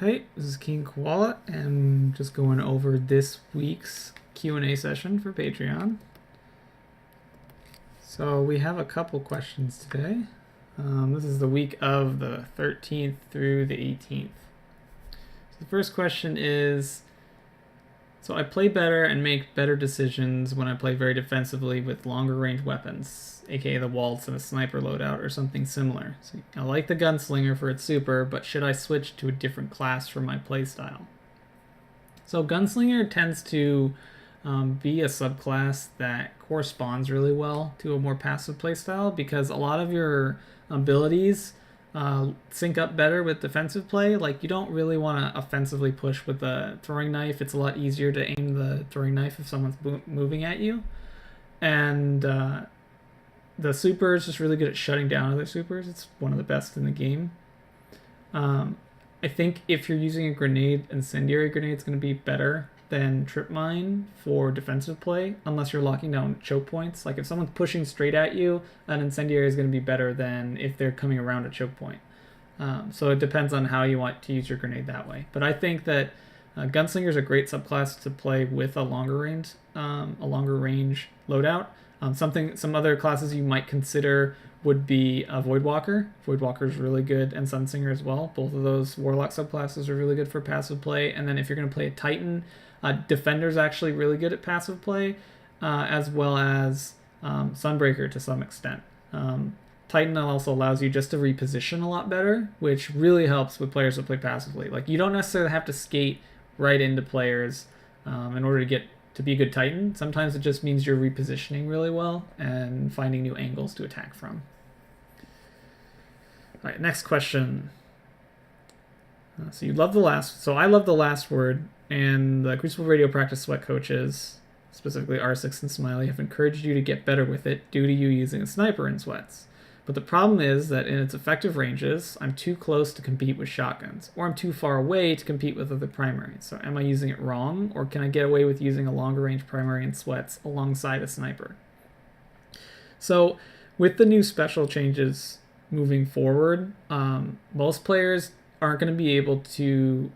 Hey, this is King Koala, and just going over this week's Q&A session for Patreon. So we have a couple questions today. This is the week of the 13th through the 18th. So the first question is, so I play better and make better decisions when I play very defensively with longer range weapons, aka the Waltz and a sniper loadout or something similar. So I like the Gunslinger for its super, but should I switch to a different class for my playstyle? So Gunslinger tends to be a subclass that corresponds really well to a more passive playstyle because a lot of your abilities sync up better with defensive play. Like, you don't really want to offensively push with the throwing knife. It's a lot easier to aim the throwing knife if someone's moving at you. And the super is just really good at shutting down other supers. It's one of the best in the game. I think if you're using a grenade, incendiary grenade is going to be better than trip mine for defensive play, unless you're locking down choke points. Like, if someone's pushing straight at you, an incendiary is going to be better than if they're coming around a choke point. So it depends on how you want to use your grenade that way. But I think that Gunslinger is a great subclass to play with a longer range loadout. Some other classes you might consider would be a Voidwalker. Voidwalker is really good, and Sunsinger as well. Both of those Warlock subclasses are really good for passive play. And then if you're going to play a Titan, Defender's actually really good at passive play, as well as Sunbreaker to some extent. Titan also allows you just to reposition a lot better, which really helps with players that play passively. Like, you don't necessarily have to skate right into players in order to be a good Titan. Sometimes it just means you're repositioning really well and finding new angles to attack from. All right, next question. So I love the last word, and the Crucible Radio Practice Sweat coaches, specifically R6 and Smiley, have encouraged you to get better with it due to you using a sniper in sweats. But the problem is that in its effective ranges, I'm too close to compete with shotguns, or I'm too far away to compete with other primaries. So am I using it wrong, or can I get away with using a longer range primary in sweats alongside a sniper? So with the new special changes moving forward, most players aren't going to be able to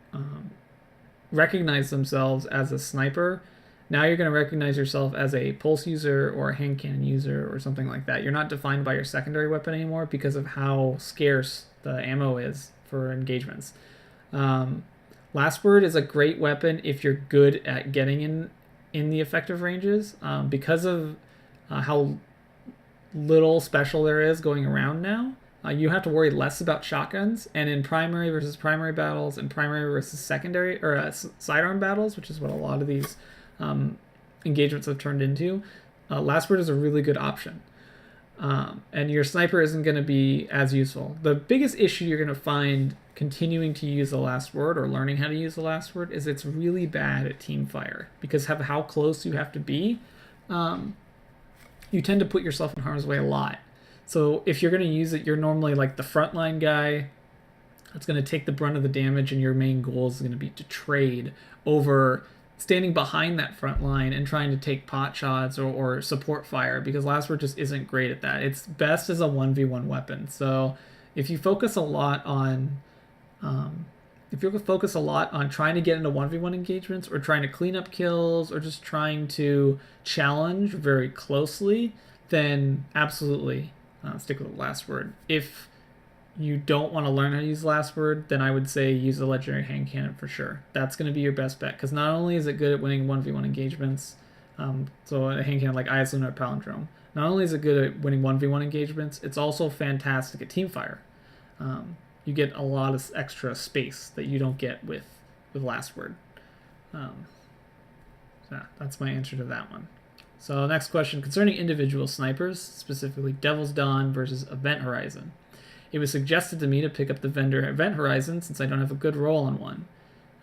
recognize themselves as a sniper. Now you're going to recognize yourself as a pulse user or a hand cannon user or something like that. You're not defined by your secondary weapon anymore because of how scarce the ammo is for engagements. Last Word is a great weapon if you're good at getting in the effective ranges. Because of how little special there is going around now, you have to worry less about shotguns. And in primary versus primary battles and primary versus secondary or sidearm battles, which is what a lot of these engagements have turned into, Last Word is a really good option. And your sniper isn't going to be as useful. The biggest issue you're going to find continuing to use the Last Word or learning how to use the Last Word is it's really bad at team fire because of how close you have to be. You tend to put yourself in harm's way a lot. So if you're going to use it, you're normally like the frontline guy that's going to take the brunt of the damage, and your main goal is going to be to trade over standing behind that front line and trying to take pot shots or support fire, because Last Word just isn't great at that. It's best as a 1v1 weapon. So if you focus a lot on trying to get into 1v1 engagements or trying to clean up kills or just trying to challenge very closely, then absolutely stick with the Last Word. If you don't want to learn how to use Last Word, then I would say use the legendary hand cannon for sure. That's going to be your best bet, because not only is it good at winning 1v1 engagements, so a hand cannon like Eyes Luna or Palindrome, not only is it good at winning 1v1 engagements, it's also fantastic at teamfire. You get a lot of extra space that you don't get with Last Word. So that's my answer to that one. So next question, concerning individual snipers, specifically Devil's Dawn versus Event Horizon. It was suggested to me to pick up the vendor Event Horizon since I don't have a good roll on one.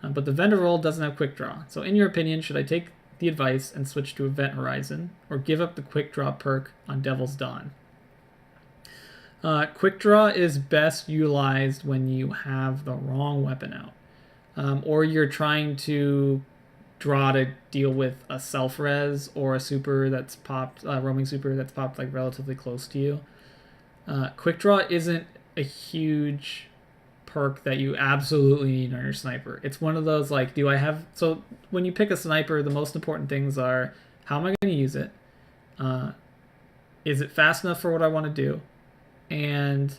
But the vendor roll doesn't have quick draw. So in your opinion, should I take the advice and switch to Event Horizon, or give up the quick draw perk on Devil's Dawn? Quick draw is best utilized when you have the wrong weapon out. Or you're trying to draw to deal with a self-res or a super that's popped, roaming super that's popped like relatively close to you. Quick draw isn't a huge perk that you absolutely need on your sniper. It's one of those like, do I have... So when you pick a sniper, the most important things are, how am I going to use it? Is it fast enough for what I want to do? And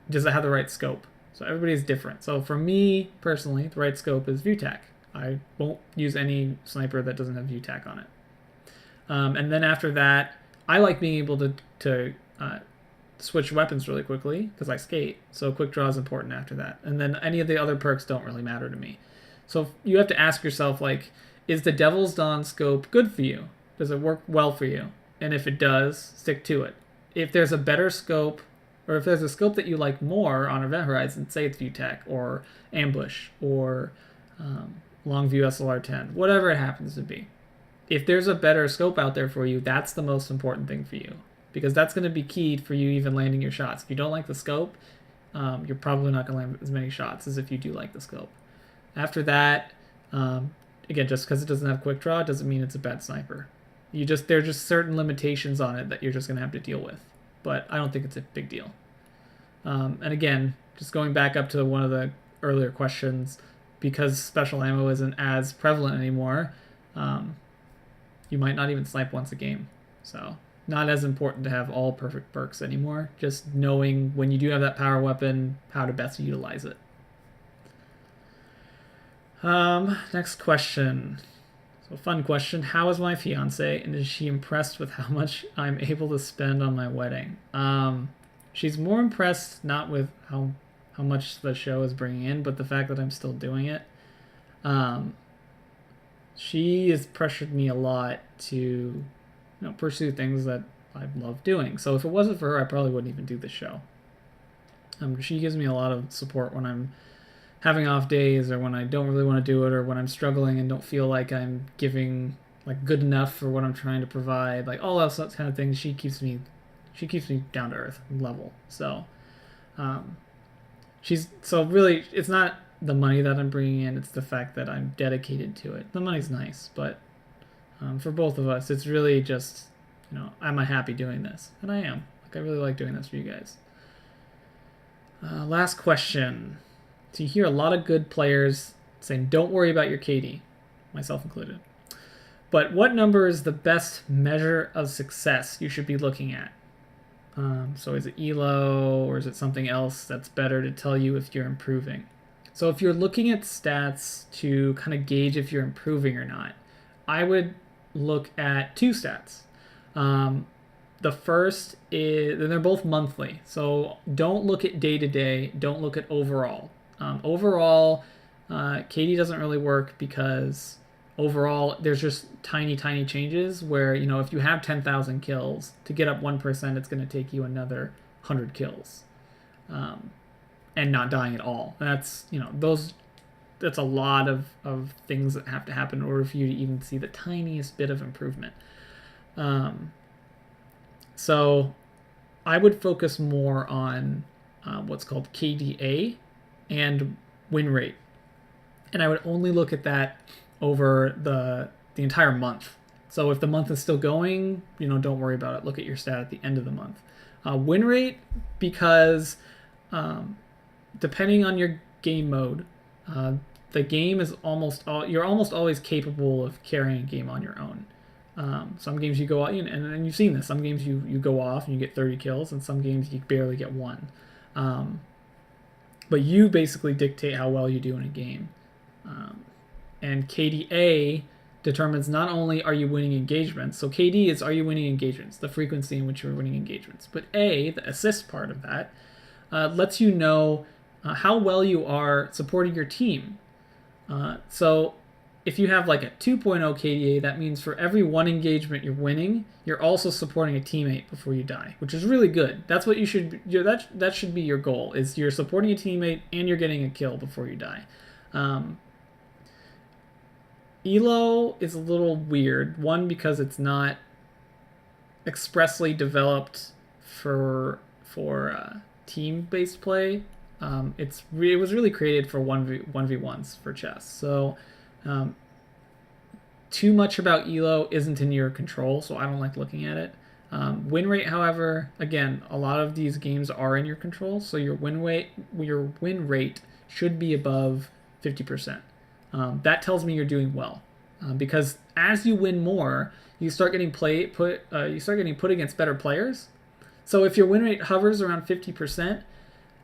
does it have the right scope? So everybody's different. So for me, personally, the right scope is VUTAC. I won't use any sniper that doesn't have VUTAC on it. And then after that, I like being able to switch weapons really quickly because I skate. So quick draw is important after that. And then any of the other perks don't really matter to me. So you have to ask yourself, like, is the Devil's Dawn scope good for you? Does it work well for you? And if it does, stick to it. If there's a better scope, or if there's a scope that you like more on Event Horizon, say it's VUTAC or Ambush or Longview SLR-10, whatever it happens to be. If there's a better scope out there for you, that's the most important thing for you, because that's going to be key for you even landing your shots. If you don't like the scope, you're probably not going to land as many shots as if you do like the scope. After that, again, just because it doesn't have quick draw doesn't mean it's a bad sniper. There are just certain limitations on it that you're just going to have to deal with. But I don't think it's a big deal. And again, just going back up to one of the earlier questions, because special ammo isn't as prevalent anymore, you might not even snipe once a game. So not as important to have all perfect perks anymore. Just knowing when you do have that power weapon, how to best utilize it. Next question. So fun question. How is my fiance, and is she impressed with how much I'm able to spend on my wedding? She's more impressed not with how much the show is bringing in, but the fact that I'm still doing it. She has pressured me a lot to pursue things that I love doing. So if it wasn't for her, I probably wouldn't even do the show. She gives me a lot of support when I'm having off days, or when I don't really want to do it, or when I'm struggling and don't feel like I'm giving like good enough for what I'm trying to provide, like all those kind of things. She keeps me down to earth level. So so really, it's not the money that I'm bringing in, it's the fact that I'm dedicated to it. The money's nice, but for both of us, it's really just, am I happy doing this? And I am. Like, I really like doing this for you guys. Last question. So you hear a lot of good players saying, don't worry about your KD, myself included. But what number is the best measure of success you should be looking at? So is it ELO, or is it something else that's better to tell you if you're improving? So if you're looking at stats to kind of gauge if you're improving or not, I would look at two stats. The first is, and they're both monthly, so don't look at day-to-day, don't look at overall. Overall, KD doesn't really work because overall there's just tiny changes where, if you have 10,000 kills, to get up 1%, it's going to take you another 100 kills. And not dying at all. That's, that's a lot of things that have to happen in order for you to even see the tiniest bit of improvement. So I would focus more on what's called KDA and win rate. And I would only look at that over the entire month. So if the month is still going, don't worry about it. Look at your stat at the end of the month. Win rate, because depending on your game mode, the game is you're almost always capable of carrying a game on your own. Some games you go out, and you've seen this. Some games you go off and you get 30 kills, and some games you barely get one. But you basically dictate how well you do in a game. And KDA determines not only are you winning engagements, so KD is, are you winning engagements, the frequency in which you're winning engagements. But A, the assist part of that, lets you know how well you are supporting your team. So if you have like a 2.0 KDA, that means for every one engagement you're winning, you're also supporting a teammate before you die, which is really good. That's what you should, that should be your goal, is you're supporting a teammate and you're getting a kill before you die. ELO is a little weird. One, because it's not expressly developed for team-based play. It was really created for 1v1s for chess. So too much about ELO isn't in your control, so I don't like looking at it. Win rate, however, again, a lot of these games are in your control, so your win rate should be above 50%. That tells me you're doing well, because as you win more, you start getting put against better players. So if your win rate hovers around 50%,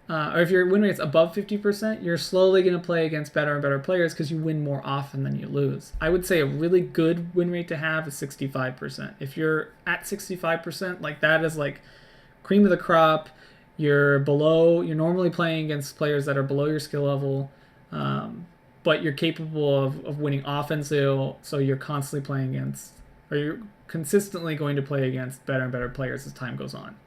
or if your win rate's above 50%, you're slowly going to play against better and better players because you win more often than you lose. I would say a really good win rate to have is 65%. If you're at 65%, like that is like cream of the crop. You're normally playing against players that are below your skill level, but you're capable of winning often, so you're constantly playing against, or you're consistently going to play against better and better players as time goes on.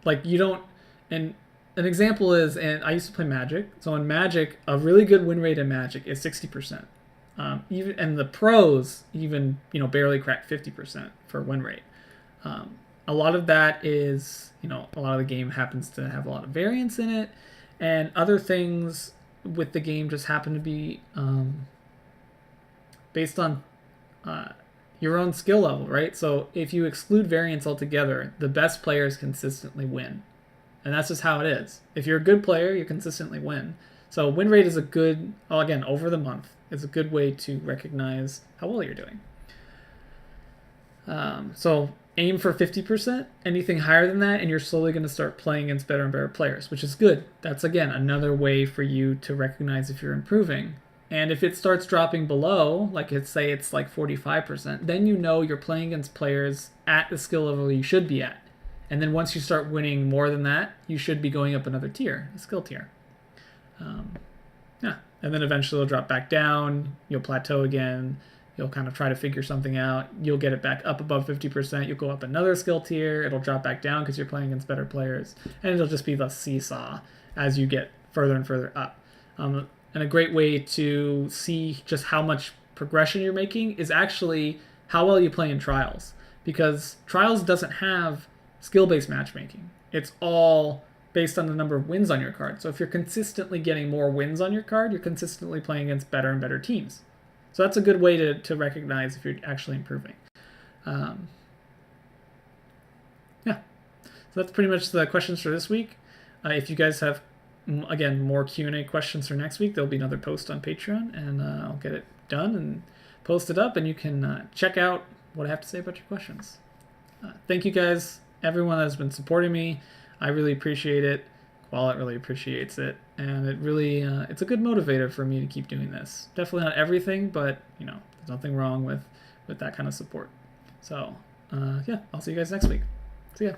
Like you don't, and an example is, and I used to play Magic. So in Magic, a really good win rate in Magic is 60%. Even and the pros even barely crack 50% for win rate. A lot of that is a lot of the game happens to have a lot of variance in it, and other things with the game just happen to be based on your own skill level, right? So if you exclude variance altogether, the best players consistently win. And that's just how it is. If you're a good player, you consistently win. So win rate is a good, again, over the month, is a good way to recognize how well you're doing. So aim for 50%. Anything higher than that, and you're slowly going to start playing against better and better players, which is good. That's, again, another way for you to recognize if you're improving. And if it starts dropping below, like say it's like 45%, then you're playing against players at the skill level you should be at. And then once you start winning more than that, you should be going up another tier, a skill tier. And then eventually it'll drop back down. You'll plateau again. You'll kind of try to figure something out. You'll get it back up above 50%. You'll go up another skill tier. It'll drop back down because you're playing against better players. And it'll just be the seesaw as you get further and further up. And a great way to see just how much progression you're making is actually how well you play in Trials. Because Trials doesn't have skill-based matchmaking. It's all based on the number of wins on your card. So if you're consistently getting more wins on your card, you're consistently playing against better and better teams. So that's a good way to recognize if you're actually improving. So that's pretty much the questions for this week. If you guys have, again, more Q&A questions for next week, there'll be another post on Patreon, and I'll get it done and post it up, and you can check out what I have to say about your questions. Thank you guys, everyone that's been supporting me. I really appreciate it. Qualit really appreciates it, and it really it's a good motivator for me to keep doing this. Definitely not everything, but there's nothing wrong with that kind of support. So yeah, I'll see you guys next week. See ya.